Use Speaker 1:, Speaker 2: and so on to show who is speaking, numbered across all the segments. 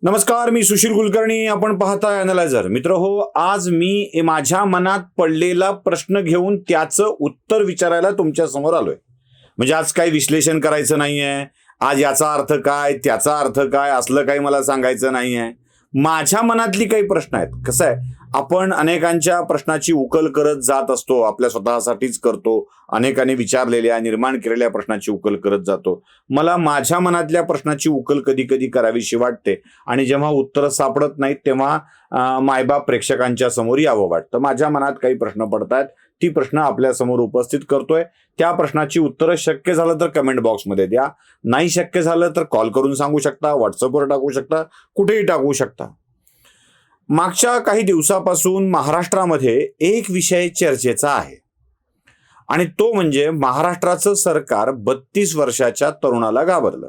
Speaker 1: नमस्कार, मी सुशील कुलकर्णी. आपण पाहताय अॅनालायझर. मित्र हो, आज मी माझ्या मनात पडलेला प्रश्न घेऊन त्याचं उत्तर विचारायला तुमच्या समोर आलोय. म्हणजे आज काही विश्लेषण करायचं नाहीये, आज याचा अर्थ काय त्याचा अर्थ काय असलं काही मला सांगायचं नाहीये. माझ्या मनातली काही प्रश्न आहेत. कसं आहे, आपण अनेकांच्या प्रश्नाची उकल करत जात असतो, आपल्या स्वतःसाठीच करतो. अनेकांनी विचारलेल्या निर्माण केलेल्या प्रश्नाची उकल करत जातो. मला माझ्या मनातल्या प्रश्नाची उकल कधी कधी करावीशी वाटते आणि जेव्हा उत्तर सापडत नाहीत तेव्हा मायबाप प्रेक्षकांच्या समोर यावं वाटतं. माझ्या मनात काही प्रश्न पडतायत, ती प्रश्न आपल्या समोर उपस्थित करतोय. त्या प्रश्नाची उत्तरं शक्य झालं तर कमेंट बॉक्समध्ये द्या, नाही शक्य झालं तर कॉल करून सांगू शकता, व्हॉट्सअपवर टाकू शकता, कुठेही टाकू शकता. मागच्या काही दिवसापासून महाराष्ट्रामध्ये एक विषय चर्चेचा आहे आणि तो म्हणजे महाराष्ट्राचं सरकार 32 वर्षाच्या तरुणाला घाबरलं.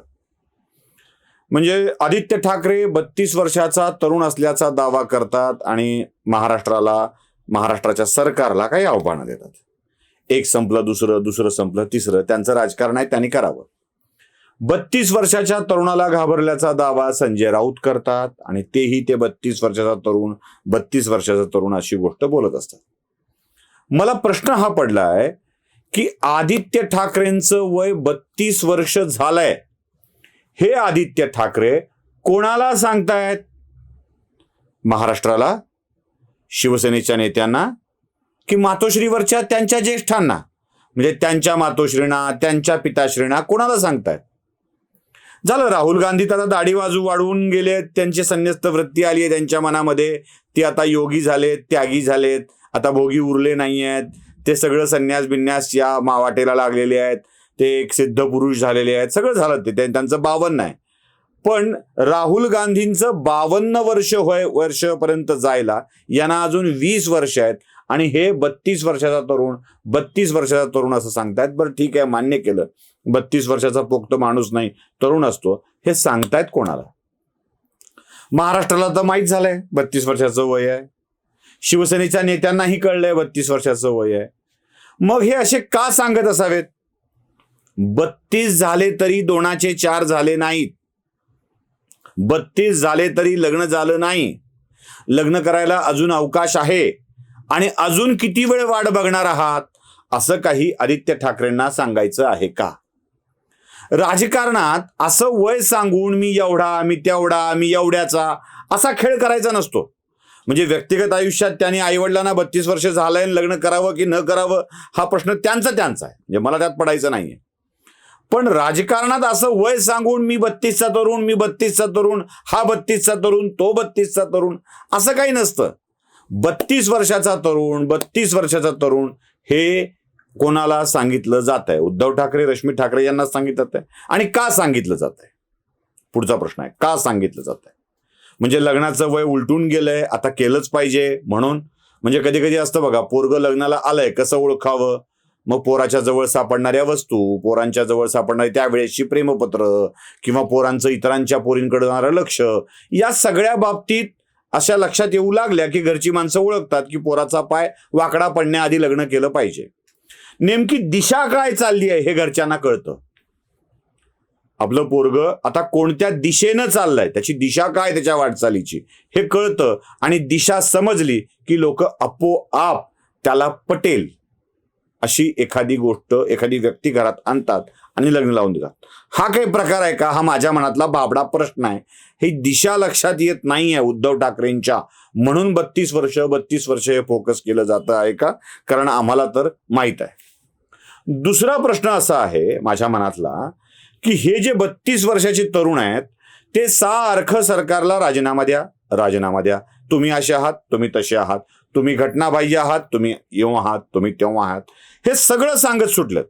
Speaker 1: म्हणजे आदित्य ठाकरे 32 वर्षाचा तरुण असल्याचा दावा करतात आणि महाराष्ट्राच्या सरकारला काही आव्हानं देतात. एक संपलं दुसरं, दुसरं संपलं तिसरं. त्यांचं राजकारण आहे, त्यांनी करावं. 32 वर्षाच्या तरुणाला घाबरल्याचा दावा संजय राऊत करतात आणि तेही ते 32 वर्षाचा तरुण अशी गोष्ट बोलत असतात. मला प्रश्न हा पडलाय की आदित्य ठाकरेंचं वय 32 वर्ष झालंय. हे आदित्य ठाकरे कोणाला सांगतायत? महाराष्ट्राला, शिवसेनेच्या नेत्यांना, की मातोश्रीवरच्या त्यांच्या ज्येष्ठांना? म्हणजे त्यांच्या मातोश्रींना, त्यांच्या पिताश्रींना कोणाला सांगतायत? झालं, राहुल गांधी तर आता दाढी वाढवून गेले, त्यांची संन्यस्त वृत्ती आली आहे त्यांच्या मनामध्ये. ते आता योगी झालेत, त्यागी झालेत, आता भोगी उरले नाही आहेत. ते सगळं संन्यास बिन्यास या मावाटेला लागलेले आहेत. ते एक सिद्ध पुरुष झालेले आहेत. सगळं झालं, ते त्यांचं 52 आहे. पण राहुल गांधींचं 52 वर्षपर्यंत जायला यांना अजून 20 वर्ष आहेत आणि हे 32 वर्षाचा तरुण असं सांगतायत. बरं ठीक आहे, मान्य केलं, 32 वर्षाचा पोक्त माणूस नाही, तरुण असतो. हे सांगतायत कोणाला? महाराष्ट्राला तर माहीत झालंय 32 वर्षाचं वय आहे. शिवसेनेच्या नेत्यांनाही कळलंय 32 वर्षाचं वय आहे. मग हे असे का सांगत असावेत? 32 झाले तरी 2चे 4 झाले नाहीत. 32 झाले तरी लग्न झालं नाही. लग्न करायला अजून अवकाश आहे आणि अजून किती वेळ वाट बघणार आहात, असं काही आदित्य ठाकरेंना सांगायचं आहे का? राजकारणात असं वय सांगून मी एवढा, मी तेवढा, मी एवढ्याचा असा खेळ करायचा नसतो. म्हणजे व्यक्तिगत आयुष्यात त्यांनी आईवडिलांना 32 वर्ष झालंय, लग्न करावं की न करावं हा प्रश्न त्यांचा आहे. म्हणजे मला त्यात पडायचं नाहीये. पण राजकारणात असं वय सांगून मी 32चा तरुण, मी 32चा तरुण, हा 32चा तरुण, तो 32चा तरुण, असं काही नसतं. 32 वर्षाचा तरुण हे कोणाला सांगितलं जात आहे? उद्धव ठाकरे, रश्मी ठाकरे यांना सांगितलं आहे. आणि का सांगितलं जात आहे? पुढचा प्रश्न आहे, का सांगितलं जात आहे? म्हणजे लग्नाचं वय उलटून गेलंय, आता केलंच पाहिजे म्हणून? म्हणजे कधी कधी असतं बघा, पोरगं लग्नाला आलंय, कसं ओळखावं? मग पोराच्या जवळ सापडणाऱ्या वस्तू, पोरांच्या जवळ सापडणारी त्यावेळेसची प्रेमपत्र किंवा पोरांचं इतरांच्या पोरींकडे जाणारं लक्ष, या सगळ्या बाबतीत अशा लक्षात येऊ लागल्या की घरची माणसं ओळखतात की पोराचा पाय वाकडा पडण्याआधी लग्न केलं पाहिजे. नेमकी दिशा काय चालली आहे हे घरच्यांना कळतं. आपलं पोरगं आता कोणत्या दिशेनं चाललंय, त्याची दिशा काय त्याच्या वाटचालीची हे कळतं. आणि दिशा समजली की लोक आपोआप त्याला पटेल अशी एखादी गोष्ट, एखादी व्यक्ती घरात आणतात आणि लग्न लावून देतात. हा काही प्रकार आहे का? हा माझ्या मनातला बाबडा प्रश्न आहे. ही दिशा लक्षात येत नाहीये उद्धव ठाकरेंच्या, म्हणून 32 वर्ष हे फोकस केलं जातं आहे का? कारण आम्हाला तर माहित आहे. दुसरा प्रश्न असा आहे माझ्या मनातला की हे जे 32 वर्षाचे तरुण आहेत ते सारखं सरकारला राजीनामा द्या, तुम्ही असे आहात, तुम्ही तसे आहात, तुम्ही घटनाबाह्य आहात, तुम्ही येऊ आहात, तुम्ही तेव्हा आहात, हे सगळं सांगत सुटलं.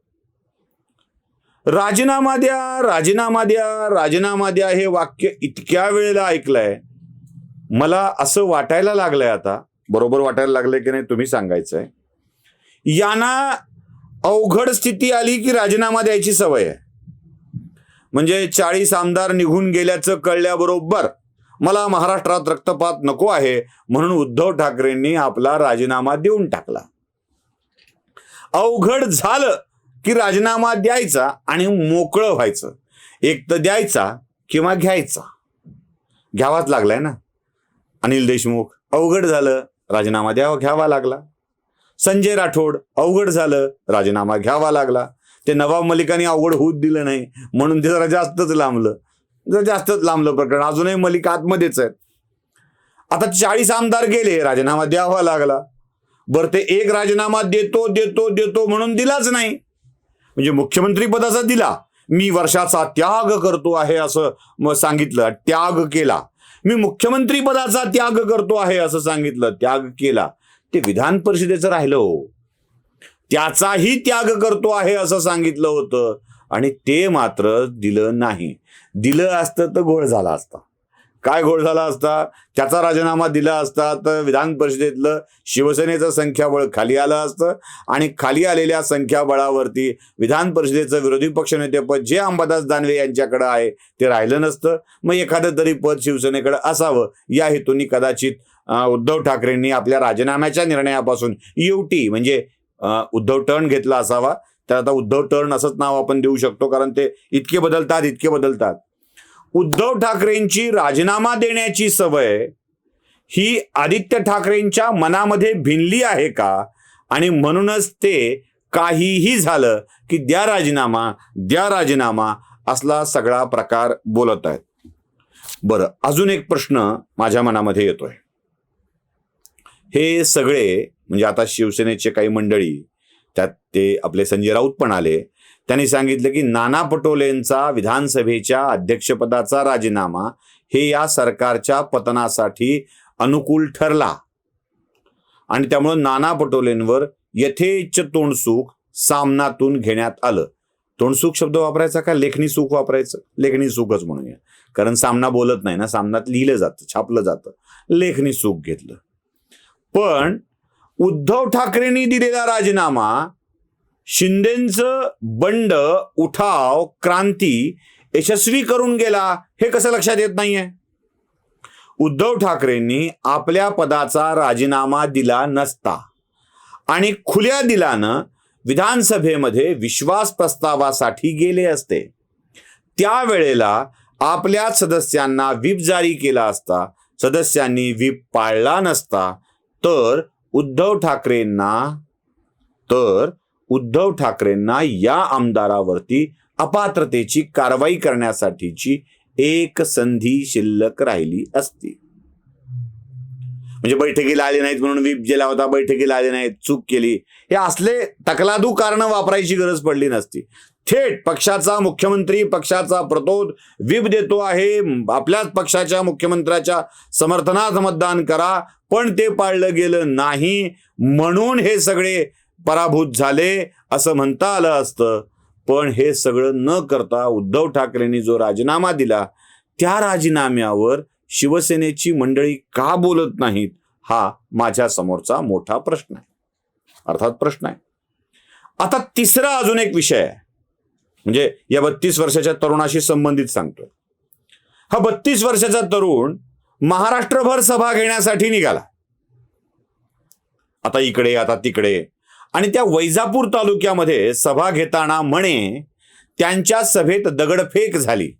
Speaker 1: राजीनामा द्या हे वाक्य इतक्या वेळेला ऐकलंय, मला असं वाटायला लागलंय, आता बरोबर वाटायला लागलंय की नाही तुम्ही सांगायचंय. यांना अवघड स्थिती आली की राजीनामा द्यायची सवय आहे. म्हणजे 40 आमदार निघून गेल्याचं कळल्याबरोबर मला महाराष्ट्रात रक्तपात नको आहे म्हणून उद्धव ठाकरेंनी आपला राजीनामा देऊन टाकला. अवघड झालं की राजीनामा द्यायचा आणि मोकळं व्हायचं. एक तर द्यायचा किंवा घ्यायचा. घ्यावाच लागलाय ना. अनिल देशमुख अवघड झालं, राजीनामा घ्यावा लागला. संजय राठोड अवघड झालं, राजीनामा घ्यावा लागला. ते नवाब मलिकांनी अवघड होऊच दिलं नाही म्हणून ते जरा जास्तच लांबलं प्रकरण. अजूनही मलिक आतमध्येच आहेत. आता 40 आमदार गेले, राजीनामा द्यावा लागला. बरं, ते एक राजीनामा देतो म्हणून दिलाच नाही. म्हणजे मुख्यमंत्री पदाचा दिला, मी वर्षाचा त्याग करतो आहे असं सांगितलं, त्याग केला. मी मुख्यमंत्री पदाचा त्याग करतो आहे असं सांगितलं, त्याग केला. ते विधान परिषदेचं राहिलं हो. त्याचाही त्याग करतो आहे असं सांगितलं होतं आणि ते मात्र दिलं नाही. दिलं असतं तर घोळ झाला असता. काय घोळ झाला असता? त्याचा राजीनामा दिला असता तर विधान परिषदेतलं शिवसेनेचं संख्याबळ खाली आलं असतं आणि खाली आलेल्या संख्याबळावरती विधान परिषदेचं विरोधी पक्षनेतेपद जे अंबादास दानवे यांच्याकडे आहे ते राहिलं नसतं. मग एखादं तरी पद शिवसेनेकडे असावं या हेतूने कदाचित उद्धव ठाकरेंनी आपल्या राजीनाम्याच्या निर्णयापासून युटी म्हणजे उद्धव टर्न घेतला असावा. तर आता उद्धव टर्न असंच नाव आपण देऊ शकतो, कारण ते इतके बदलतात. उद्धव ठाकरेंची राजीनामा देण्याची सवय ही आदित्य ठाकरेंच्या मनामध्ये भिनली आहे का? आणि म्हणूनच ते काहीही झालं की द्या राजीनामा असला सगळा प्रकार बोलत आहेत. बरं, अजून एक प्रश्न माझ्या मनामध्ये येतोय. हे सगळे म्हणजे आता शिवसेनेचे काही मंडळी, त्यात ते आपले संजय राऊत पण आले, त्यांनी सांगितलं की नाना पटोलेंचा विधानसभेच्या अध्यक्षपदाचा राजीनामा हे या सरकारच्या पतनासाठी अनुकूल ठरला आणि त्यामुळे नाना पटोलेंवर यथेच्छ तोंडसूक सामनातून घेण्यात आलं. तोंडसूक शब्द वापरायचा का लेखणी सूक वापरायचं? लेखणी सूकच म्हणूया, कारण सामना बोलत नाही ना, सामनात लिहिलं जातं, छापलं जातं. लेखणी सूक घेतलं. पण उद्धव ठाकरेंनी दिलेला राजीनामा शिंदेचं बंड, उठाव, क्रांती यशस्वी करून गेला, हे कसं लक्षात येत नाहीये? उद्धव ठाकरेंनी आपल्या पदाचा राजीनामा दिला नसता आणि खुल्या दिलानं विधानसभेमध्ये विश्वास प्रस्तावासाठी गेले असते. त्यावेळेला आपल्याच सदस्यांना व्हीप जारी केला असता, सदस्यांनी व्हीप पाळला नसता, तर उद्धव ठाकरेंना या आमदारावरती अपात्रतेची कारवाई करण्यासाठीची एक संधी शिल्लक राहिली असती. म्हणजे बैठकीला आले नाहीत म्हणून व्हीप दिला होता, बैठकीला आले नाहीत, चूक केली, हे असले तकलादू कारण वापरायची गरज पडली नसती. थेट पक्षाचा मुख्यमंत्री, पक्षाचा प्रतोद व्हीप देतो आहे, आपल्याच पक्षाच्या मुख्यमंत्र्याच्या समर्थनात मतदान करा, पण ते पाळलं गेलं नाही म्हणून हे सगळे पराभूत झाले असं म्हणता आलं असतं. पण हे सगळं न करता उद्धव ठाकरेंनी जो राजीनामा दिला त्या राजीनाम्यावर शिवसेनेची मंडळी का बोलत नाहीत, हा माझ्या समोरचा मोठा प्रश्न आहे. आता तिसरा अजून एक विषय आहे, म्हणजे या 32 वर्षाच्या तरुणाशी संबंधित सांगतोय. हा 32 वर्षाचा तरुण महाराष्ट्रभर सभा घेण्यासाठी निघाला, आता इकडे आता तिकडे, आणि त्या वैजापूर तालुक्यामध्ये सभा घेताना म्हणे त्यांच्या सभेत दगडफेक झाली.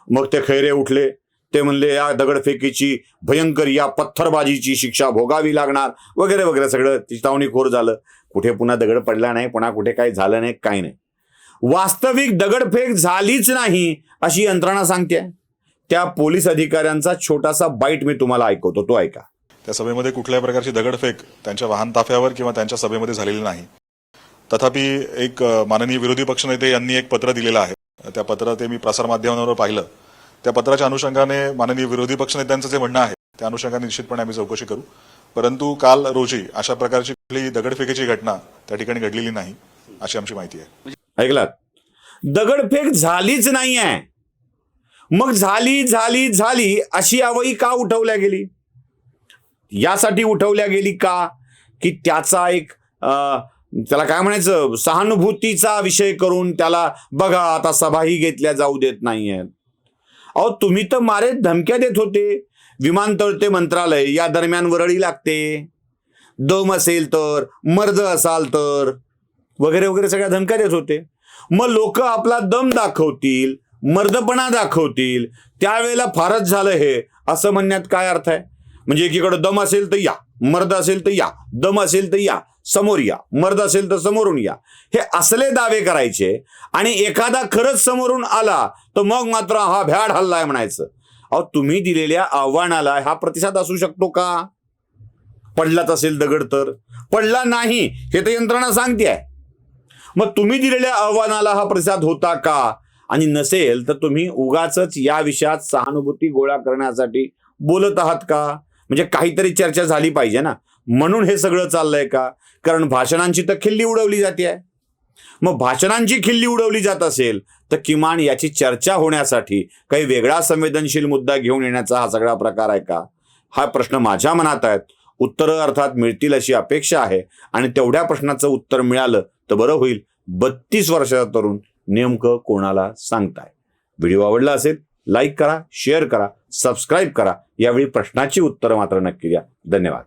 Speaker 1: मग ते खैरे उठले, ते म्हणले या दगडफेकीची भयंकर, या पत्थरबाजीची शिक्षा भोगावी लागणार वगैरे वगैरे, सगळं चितावणीखोर झालं. कुठे पुन्हा दगड पडला नाही, पुन्हा कुठे काही झालं नाही, काही नाही. वास्तविक दगडफेक झालीच नाही अशी यंत्रणा सांगते. त्या पोलीस अधिकाऱ्यांचा छोटासा बाईट मी तुम्हाला ऐकवतो, तो ऐका.
Speaker 2: त्या सभेमध्ये कुठल्याही प्रकारची दगडफेक त्यांच्या वाहन ताफ्यावर किंवा त्यांच्या सभेमध्ये झालेली नाही. तथापि एक माननीय विरोधी पक्षनेते यांनी एक पत्र दिलेलं आहे. त्या पत्र ते मी प्रसारमाध्यमांवर पाहिलं. त्या पत्राच्या अनुषंगाने माननीय विरोधी पक्षनेत्यांचं जे म्हणणं आहे त्या अनुषंगाने निश्चितपणे आम्ही चौकशी करू. परंतु काल रोजी अशा प्रकारची कुठलीही दगडफेकीची घटना त्या ठिकाणी घडलेली नाही अशी आमची माहिती आहे.
Speaker 1: ऐकलात? दगडफेक झालीच नाही आहे. मग झाली अशी अवई का उठवल्या गेली? यासाठी उठवल्या गेली का की त्याचा एक त्याला काय म्हणायचं, सहानुभूतीचा विषय करून त्याला बघा आता सभाही घेतल्या जाऊ देत नाहीये. अहो तुम्ही तर मारे धमक्या देत होते, विमानतळ ते मंत्रालय या दरम्यान वरळी लागते, दम असेल तर, मर्द असाल तर, वगैरे वगैरे सगळ्या धमक्या देत होते. मग लोक आपला दम दाखवतील मर्दपणा दाखवतील त्यावेळेला फारच झालं हे असं म्हणण्यात काय अर्थ आहे? म्हणजे एकीकडे दम असेल तर या, मर्द असेल तर या, दम असेल तर या, समोर या, मर्द असेल तर समोरून या, हे असले दावे करायचे आणि एखादा खरंच समोरून आला तर मग मात्र हा भ्याड हल्लाय म्हणायचं. अहो, तुम्ही दिलेल्या आव्हानाला हा प्रतिसाद असू शकतो का? पडलाच असेल दगड तर, पडला नाही हे तर यंत्रणा सांगते. मग तुम्ही दिलेल्या आव्हानाला हा प्रतिसाद होता का? आणि नसेल तर तुम्ही उगाचच या विषयात सहानुभूती गोळा करण्यासाठी बोलत आहात का? म्हणजे काहीतरी चर्चा झाली पाहिजे ना, म्हणून हे सगळं चाललंय का? कारण भाषणांची तर खिल्ली उडवली जाते आहे. मग भाषणांची खिल्ली उडवली जात असेल तर किमान याची चर्चा होण्यासाठी काही वेगळा संवेदनशील मुद्दा घेऊन येण्याचा हा सगळा प्रकार आहे का? हा प्रश्न माझ्या मनात आहेत. उत्तरं अर्थात मिळतील अशी अपेक्षा आहे आणि तेवढ्या प्रश्नाचं उत्तर मिळालं तर बरं होईल. 32 वर्षाचा तरुण नेमकं कोणाला सांगताय? व्हिडिओ आवडला असेल लाईक करा, शेअर करा, सबस्क्राईब करा. यावेळी प्रश्नाची उत्तरं मात्र नक्की द्या. धन्यवाद.